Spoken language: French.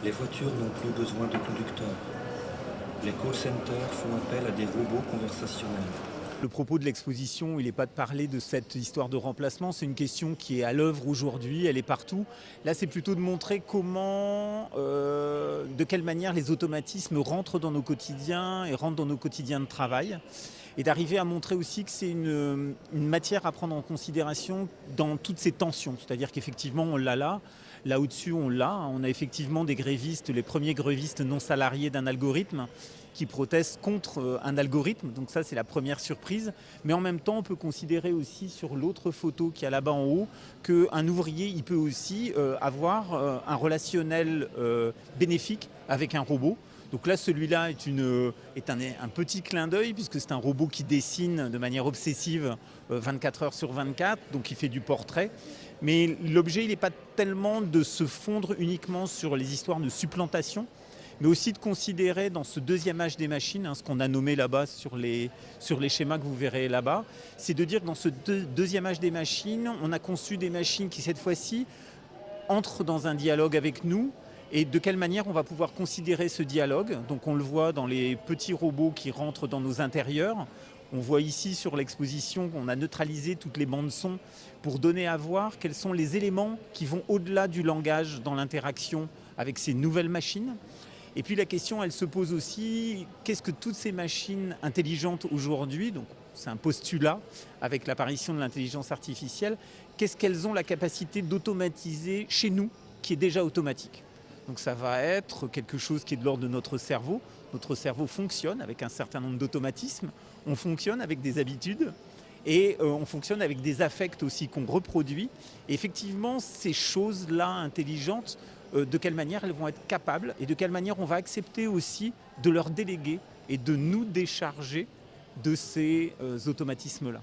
Les voitures n'ont plus besoin de conducteurs. Les call centers font appel à des robots conversationnels. Le propos de l'exposition, il n'est pas de parler de cette histoire de remplacement, c'est une question qui est à l'œuvre aujourd'hui, elle est partout. Là, c'est plutôt de montrer comment, de quelle manière les automatismes rentrent dans nos quotidiens et rentrent dans nos quotidiens de travail. Et d'arriver à montrer aussi que c'est une matière à prendre en considération dans toutes ces tensions. C'est-à-dire qu'effectivement, on l'a là au-dessus, on l'a. On a effectivement des grévistes, les premiers grévistes non salariés d'un algorithme qui protestent contre un algorithme. Donc ça, c'est la première surprise. Mais en même temps, on peut considérer aussi sur l'autre photo qui est là-bas en haut qu'un ouvrier, il peut aussi avoir un relationnel bénéfique avec un robot. Donc là, celui-là est un petit clin d'œil puisque c'est un robot qui dessine de manière obsessive 24 heures sur 24, donc il fait du portrait. Mais l'objet, il n'est pas tellement de se fondre uniquement sur les histoires de supplantation, mais aussi de considérer dans ce deuxième âge des machines, ce qu'on a nommé là-bas sur les schémas que vous verrez là-bas, c'est de dire que dans ce deuxième âge des machines, on a conçu des machines qui cette fois-ci entrent dans un dialogue avec nous. Et de quelle manière on va pouvoir considérer ce dialogue? Donc on le voit dans les petits robots qui rentrent dans nos intérieurs. On voit ici sur l'exposition qu'on a neutralisé toutes les bandes son pour donner à voir quels sont les éléments qui vont au-delà du langage dans l'interaction avec ces nouvelles machines. Et puis la question, elle se pose aussi, qu'est-ce que toutes ces machines intelligentes aujourd'hui, donc c'est un postulat avec l'apparition de l'intelligence artificielle, qu'est-ce qu'elles ont la capacité d'automatiser chez nous qui est déjà automatique? Donc ça va être quelque chose qui est de l'ordre de notre cerveau. Notre cerveau fonctionne avec un certain nombre d'automatismes. On fonctionne avec des habitudes et on fonctionne avec des affects aussi qu'on reproduit. Et effectivement, ces choses-là intelligentes, de quelle manière elles vont être capables et de quelle manière on va accepter aussi de leur déléguer et de nous décharger de ces automatismes-là.